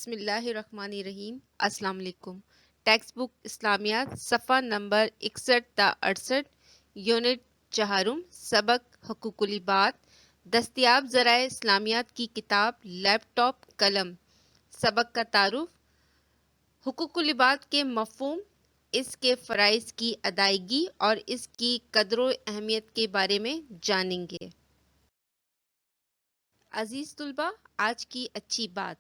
بسم اللہ الرحمن الرحیم۔ السلام علیکم۔ ٹیکسٹ بک اسلامیات صفحہ نمبر 61 تا 68، یونٹ چہارم، سبق حقوق العباد، دستیاب ذرائع اسلامیات کی کتاب، لیپ ٹاپ، قلم۔ سبق کا تعارف۔ حقوق العباد کے مفہوم، اس کے فرائض کی ادائیگی اور اس کی قدر و اہمیت کے بارے میں جانیں گے۔ عزیز طلباء، آج کی اچھی بات: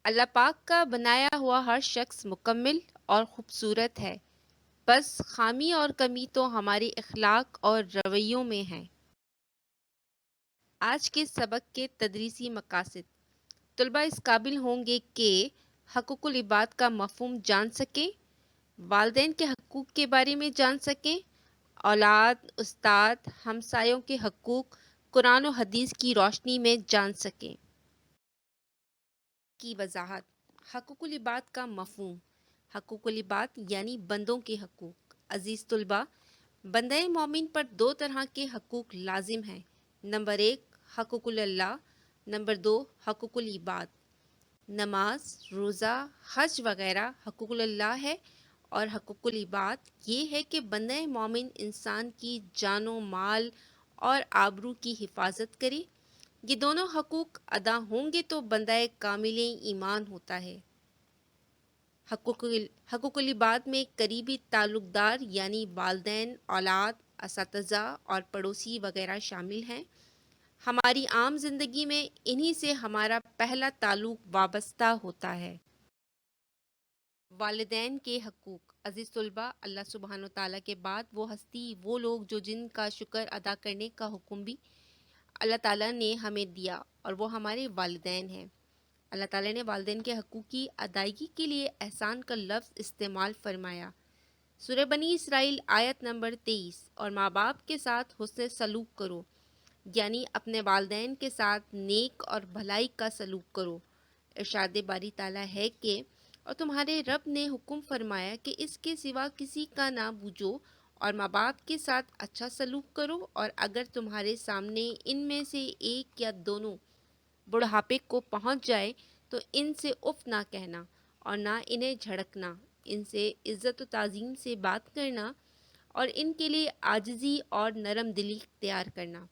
اللہ پاک کا بنایا ہوا ہر شخص مکمل اور خوبصورت ہے، بس خامی اور کمی تو ہمارے اخلاق اور رویوں میں ہے۔ آج کے سبق کے تدریسی مقاصد: طلباء اس قابل ہوں گے کہ حقوق العباد کا مفہوم جان سکیں، والدین کے حقوق کے بارے میں جان سکیں، اولاد، استاد، ہمسایوں کے حقوق قرآن و حدیث کی روشنی میں جان سکیں۔ کی وضاحت: حقوق العباد کا مفہوم۔ حقوق العباد یعنی بندوں کے حقوق۔ عزیز طلباء، بندہ مومن پر دو طرح کے حقوق لازم ہیں: نمبر 1 حقوق اللہ، نمبر 2 حقوق العباد۔ نماز، روزہ، حج وغیرہ حقوق اللہ ہے، اور حقوق العباد یہ ہے کہ بندہ مومن انسان کی جان و مال اور آبرو کی حفاظت کرے۔ یہ دونوں حقوق ادا ہوں گے تو بندہ کامل ایمان ہوتا ہے۔ حقوق العباد میں قریبی تعلق دار یعنی والدین، اولاد، اساتذہ اور پڑوسی وغیرہ شامل ہیں۔ ہماری عام زندگی میں انہی سے ہمارا پہلا تعلق وابستہ ہوتا ہے۔ والدین کے حقوق۔ عزیز طلباء، اللہ سبحانہ و تعالیٰ کے بعد وہ ہستی، وہ لوگ جو جن کا شکر ادا کرنے کا حکم بھی اللہ تعالیٰ نے ہمیں دیا، اور وہ ہمارے والدین ہیں۔ اللہ تعالیٰ نے والدین کے حقوق کی ادائیگی کے لیے احسان کا لفظ استعمال فرمایا۔ سورہ بنی اسرائیل آیت نمبر 23: اور ماں باپ کے ساتھ حسن سلوک کرو، یعنی اپنے والدین کے ساتھ نیک اور بھلائی کا سلوک کرو۔ ارشاد باری تعالیٰ ہے کہ اور تمہارے رب نے حکم فرمایا کہ اس کے سوا کسی کا نہ بوجھو، اور ماں باپ کے ساتھ اچھا سلوک کرو، اور اگر تمہارے سامنے ان میں سے ایک یا دونوں بڑھاپے کو پہنچ جائے تو ان سے اف نہ کہنا اور نہ انہیں جھڑکنا، ان سے عزت و تعظیم سے بات کرنا اور ان کے لیے عاجزی اور نرم دلی اختیار کرنا۔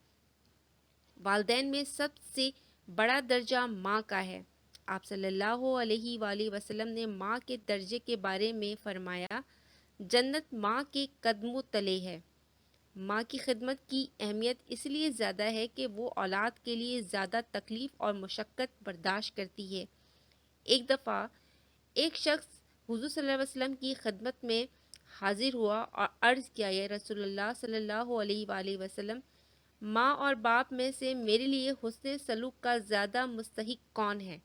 والدین میں سب سے بڑا درجہ ماں کا ہے۔ آپ صلی اللہ علیہ وآلہ وسلم نے ماں کے درجے کے بارے میں فرمایا، جنت ماں کے قدموں تلے ہے۔ ماں کی خدمت کی اہمیت اس لیے زیادہ ہے کہ وہ اولاد کے لیے زیادہ تکلیف اور مشقت برداشت کرتی ہے۔ ایک دفعہ ایک شخص حضور صلی اللہ علیہ وسلم کی خدمت میں حاضر ہوا اور عرض کیا، یا رسول اللہ صلی اللہ علیہ وآلہ وسلم، ماں اور باپ میں سے میرے لیے حسن سلوک کا زیادہ مستحق کون ہے؟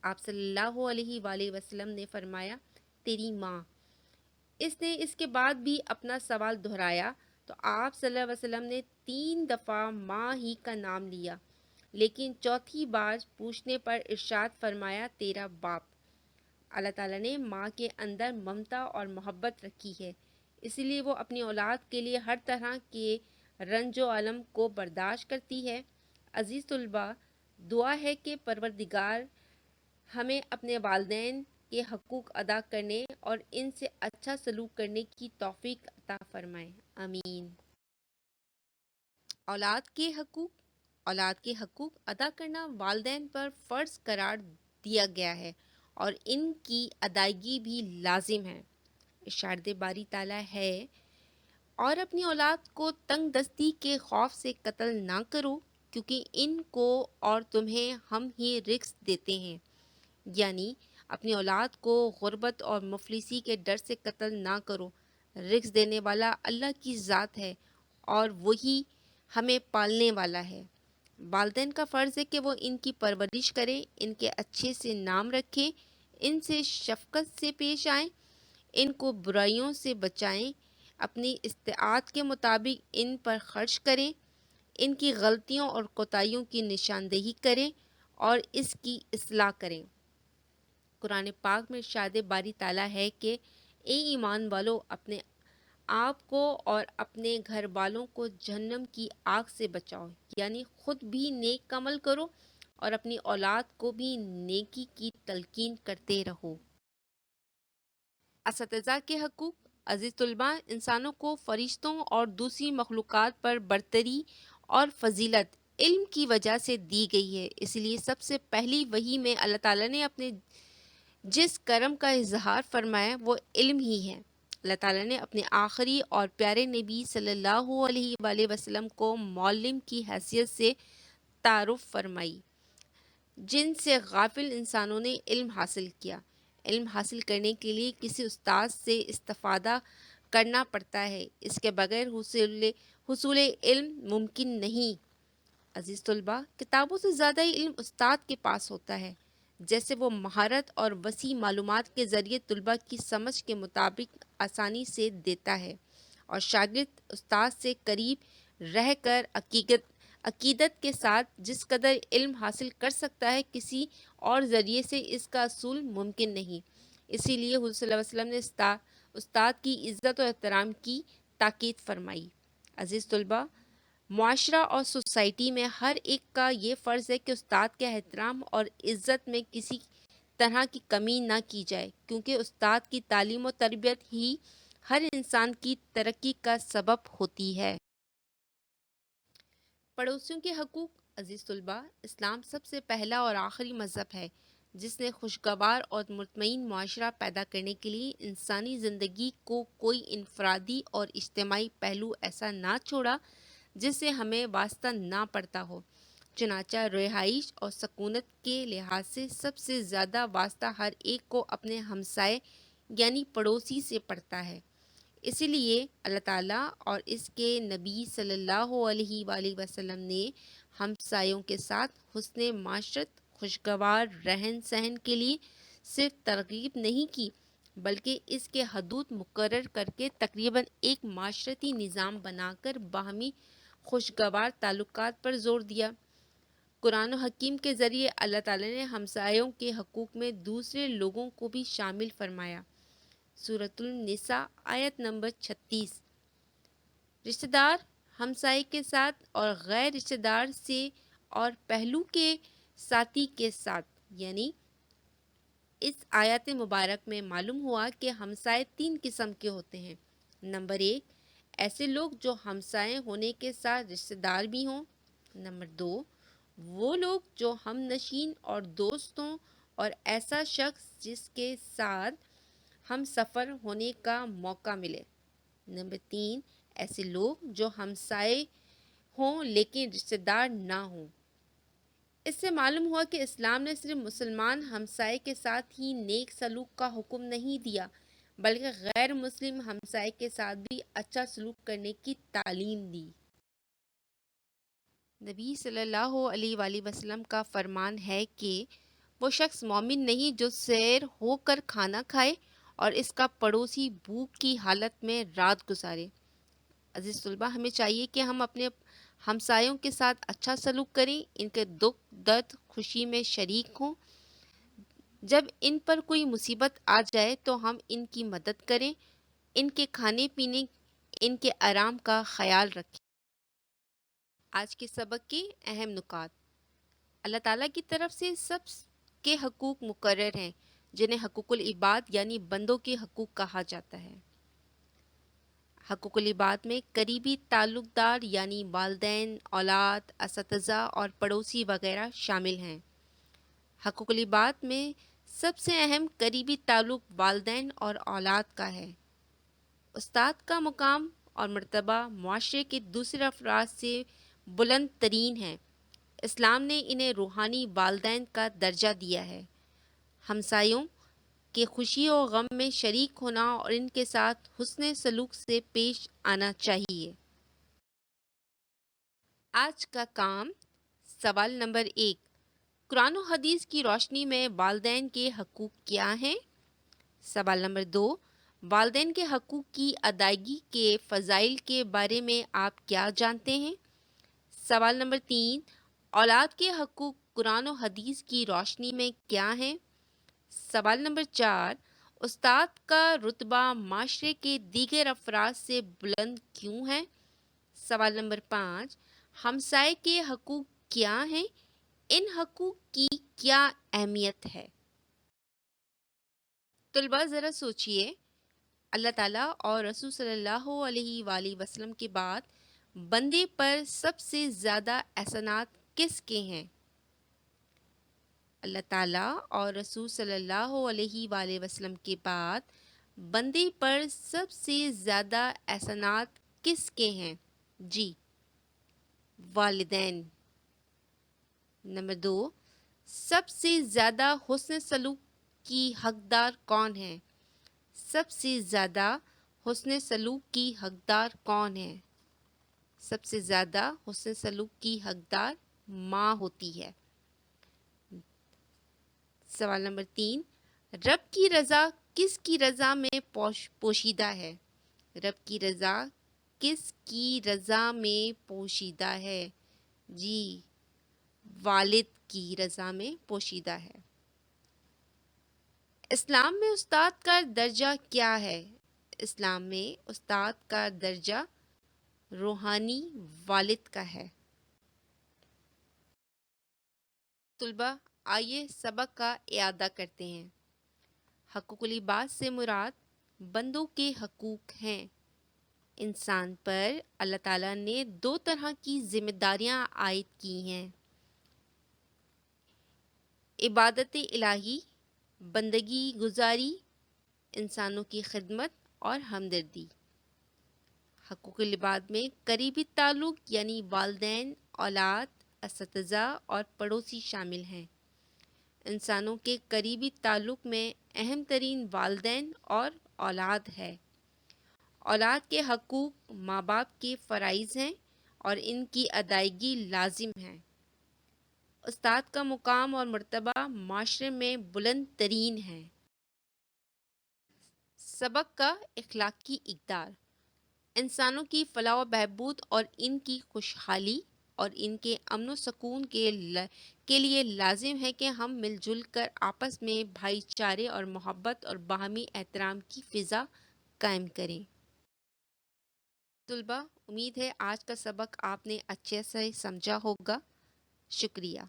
آپ صلی اللہ علیہ وآلہ وسلم نے فرمایا، تیری ماں۔ اس نے اس کے بعد بھی اپنا سوال دہرایا تو آپ صلی اللہ علیہ وسلم نے 3 دفعہ ماں ہی کا نام لیا، لیکن چوتھی بار پوچھنے پر ارشاد فرمایا، تیرا باپ۔ اللہ تعالیٰ نے ماں کے اندر ممتا اور محبت رکھی ہے، اس لیے وہ اپنی اولاد کے لیے ہر طرح کے رنج و الم کو برداشت کرتی ہے۔ عزیز طلباء، دعا ہے کہ پروردگار ہمیں اپنے والدین کے حقوق ادا کرنے اور ان سے اچھا سلوک کرنے کی توفیق عطا فرمائے، آمین۔ اولاد کے حقوق۔ اولاد کے حقوق ادا کرنا والدین پر فرض قرار دیا گیا ہے اور ان کی ادائیگی بھی لازم ہے۔ ارشاد باری تعالیٰ ہے، اور اپنی اولاد کو تنگ دستی کے خوف سے قتل نہ کرو، کیونکہ ان کو اور تمہیں ہم ہی رزق دیتے ہیں۔ یعنی اپنی اولاد کو غربت اور مفلسی کے ڈر سے قتل نہ کرو۔ رزق دینے والا اللہ کی ذات ہے اور وہی ہمیں پالنے والا ہے۔ والدین کا فرض ہے کہ وہ ان کی پرورش کریں، ان کے اچھے سے نام رکھیں، ان سے شفقت سے پیش آئیں، ان کو برائیوں سے بچائیں، اپنی استطاعت کے مطابق ان پر خرچ کریں، ان کی غلطیوں اور کوتاہیوں کی نشاندہی کریں اور اس کی اصلاح کریں۔ قرآن پاک میں ارشاد باری تعالیٰ ہے کہ اے ایمان والو، اپنے آپ کو اور اپنے گھر والوں کو جہنم کی آگ سے بچاؤ، یعنی خود بھی نیک عمل کرو اور اپنی اولاد کو بھی نیکی کی تلقین کرتے رہو۔ اساتذہ کے حقوق۔ عزیز طلباء، انسانوں کو فرشتوں اور دوسری مخلوقات پر برتری اور فضیلت علم کی وجہ سے دی گئی ہے، اس لیے سب سے پہلی وحی میں اللہ تعالیٰ نے اپنے جس کرم کا اظہار فرمایا وہ علم ہی ہے۔ اللہ تعالیٰ نے اپنے آخری اور پیارے نبی صلی اللہ علیہ وآلہ وسلم کو معلم کی حیثیت سے تعارف فرمائی، جن سے غافل انسانوں نے علم حاصل کیا۔ علم حاصل کرنے کے لیے کسی استاد سے استفادہ کرنا پڑتا ہے، اس کے بغیر حصول علم ممکن نہیں۔ عزیز طلباء، کتابوں سے زیادہ علم استاد کے پاس ہوتا ہے، جیسے وہ مہارت اور وسیع معلومات کے ذریعے طلباء کی سمجھ کے مطابق آسانی سے دیتا ہے، اور شاگرد استاد سے قریب رہ کر عقیدت کے ساتھ جس قدر علم حاصل کر سکتا ہے، کسی اور ذریعے سے اس کا حصول ممکن نہیں۔ اسی لیے حضور صلی اللہ علیہ وسلم نے استاد کی عزت و احترام کی تاکید فرمائی۔ عزیز طلباء، معاشرہ اور سوسائٹی میں ہر ایک کا یہ فرض ہے کہ استاد کے احترام اور عزت میں کسی طرح کی کمی نہ کی جائے، کیونکہ استاد کی تعلیم و تربیت ہی ہر انسان کی ترقی کا سبب ہوتی ہے۔ پڑوسیوں کے حقوق۔ عزیز طلباء، اسلام سب سے پہلا اور آخری مذہب ہے جس نے خوشگوار اور مطمئن معاشرہ پیدا کرنے کے لیے انسانی زندگی کو کوئی انفرادی اور اجتماعی پہلو ایسا نہ چھوڑا جس سے ہمیں واسطہ نہ پڑتا ہو۔ چنانچہ رہائش اور سکونت کے لحاظ سے سب سے زیادہ واسطہ ہر ایک کو اپنے ہمسائے یعنی پڑوسی سے پڑتا ہے۔ اسی لیے اللہ تعالیٰ اور اس کے نبی صلی اللہ علیہ وآلہ وسلم نے ہمسایوں کے ساتھ حسن معاشرت، خوشگوار رہن سہن کے لیے صرف ترغیب نہیں کی، بلکہ اس کے حدود مقرر کر کے تقریباً ایک معاشرتی نظام بنا کر باہمی خوشگوار تعلقات پر زور دیا۔ قرآن و حکیم کے ذریعے اللہ تعالیٰ نے ہمسایوں کے حقوق میں دوسرے لوگوں کو بھی شامل فرمایا۔ سورۃ النساء آیت نمبر 36۔ رشتہ دار ہمسائے کے ساتھ اور غیر رشتہ دار سے اور پہلو کے ساتھی کے ساتھ، یعنی اس آیت مبارک میں معلوم ہوا کہ ہمسائے 3 قسم کے ہوتے ہیں۔ نمبر 1، ایسے لوگ جو ہمسائے ہونے کے ساتھ رشتہ دار بھی ہوں۔ نمبر 2، وہ لوگ جو ہم نشین اور دوست ہوں اور ایسا شخص جس کے ساتھ ہم سفر ہونے کا موقع ملے۔ نمبر 3، ایسے لوگ جو ہمسائے ہوں لیکن رشتہ دار نہ ہوں۔ اس سے معلوم ہوا کہ اسلام نے صرف مسلمان ہمسائے کے ساتھ ہی نیک سلوک کا حکم نہیں دیا، بلکہ غیر مسلم ہمسائے کے ساتھ بھی اچھا سلوک کرنے کی تعلیم دی۔ نبی صلی اللہ علیہ وآلہ وسلم کا فرمان ہے کہ وہ شخص مومن نہیں جو سیر ہو کر کھانا کھائے اور اس کا پڑوسی بھوک کی حالت میں رات گزارے۔ عزیز طلباء، ہمیں چاہیے کہ ہم اپنے ہمسایوں کے ساتھ اچھا سلوک کریں، ان کے دکھ درد خوشی میں شریک ہوں۔ جب ان پر کوئی مصیبت آ جائے تو ہم ان کی مدد کریں، ان کے کھانے پینے، ان کے آرام کا خیال رکھیں۔ آج کے سبق کے اہم نکات۔ اللہ تعالیٰ کی طرف سے سب کے حقوق مقرر ہیں جنہیں حقوق العباد یعنی بندوں کے حقوق کہا جاتا ہے۔ حقوق العباد میں قریبی تعلق دار یعنی والدین، اولاد، اساتذہ اور پڑوسی وغیرہ شامل ہیں۔ حقوق العباد میں سب سے اہم قریبی تعلق والدین اور اولاد کا ہے۔ استاد کا مقام اور مرتبہ معاشرے کے دوسرے افراد سے بلند ترین ہے۔ اسلام نے انہیں روحانی والدین کا درجہ دیا ہے۔ ہمسایوں کے خوشی و غم میں شریک ہونا اور ان کے ساتھ حسن سلوک سے پیش آنا چاہیے۔ آج کا کام۔ سوال نمبر 1، قرآن و حدیث کی روشنی میں والدین کے حقوق کیا ہیں؟ سوال نمبر 2، والدین کے حقوق کی ادائیگی کے فضائل کے بارے میں آپ کیا جانتے ہیں؟ سوال نمبر 3، اولاد کے حقوق قرآن و حدیث کی روشنی میں کیا ہیں؟ سوال نمبر 4، استاد کا رتبہ معاشرے کے دیگر افراد سے بلند کیوں ہے؟ سوال نمبر 5، ہمسائے کے حقوق کیا ہیں؟ ان حقوق کی کیا اہمیت ہے؟ طلباء ذرا سوچئے، اللہ تعالیٰ اور رسول صلی اللہ علیہ وآلہ وسلم کے بعد بندے پر سب سے زیادہ احسانات کس کے ہیں؟ اللہ تعالیٰ اور رسول صلی اللہ علیہ وآلہ وسلم کے بعد بندے پر سب سے زیادہ احسانات کس کے ہیں؟ جی، والدین۔ نمبر 2، سب سے زیادہ حسن سلوک کی حقدار کون ہے؟ سب سے زیادہ حسن سلوک کی حقدار کون ہے؟ سب سے زیادہ حسن سلوک کی حقدار ماں ہوتی ہے۔ سوال نمبر 3، رب کی رضا کس کی رضا میں پوشیدہ ہے؟ رب کی رضا کس کی رضا میں پوشیدہ ہے؟ جی، والد کی رضا میں پوشیدہ ہے۔ اسلام میں استاد کا درجہ کیا ہے؟ اسلام میں استاد کا درجہ روحانی والد کا ہے۔ طلباء آئیے سبق کا اعادہ کرتے ہیں۔ حقوق العباد سے مراد بندوں کے حقوق ہیں۔ انسان پر اللہ تعالیٰ نے 2 طرح کی ذمہ داریاں عائد کی ہیں: عبادت الہی، بندگی گزاری، انسانوں کی خدمت اور ہمدردی۔ حقوق العباد میں قریبی تعلق یعنی والدین، اولاد، اساتذہ اور پڑوسی شامل ہیں۔ انسانوں کے قریبی تعلق میں اہم ترین والدین اور اولاد ہے۔ اولاد کے حقوق ماں باپ کے فرائض ہیں اور ان کی ادائیگی لازم ہے۔ استاد کا مقام اور مرتبہ معاشرے میں بلند ترین ہے۔ سبق کا اخلاقی اقدار: انسانوں کی فلاح و بہبود اور ان کی خوشحالی اور ان کے امن و سکون کے لیے لازم ہے کہ ہم مل جل کر آپس میں بھائی چارے اور محبت اور باہمی احترام کی فضا قائم کریں۔ طلباء، امید ہے آج کا سبق آپ نے اچھے سے سمجھا ہوگا۔ شکریہ۔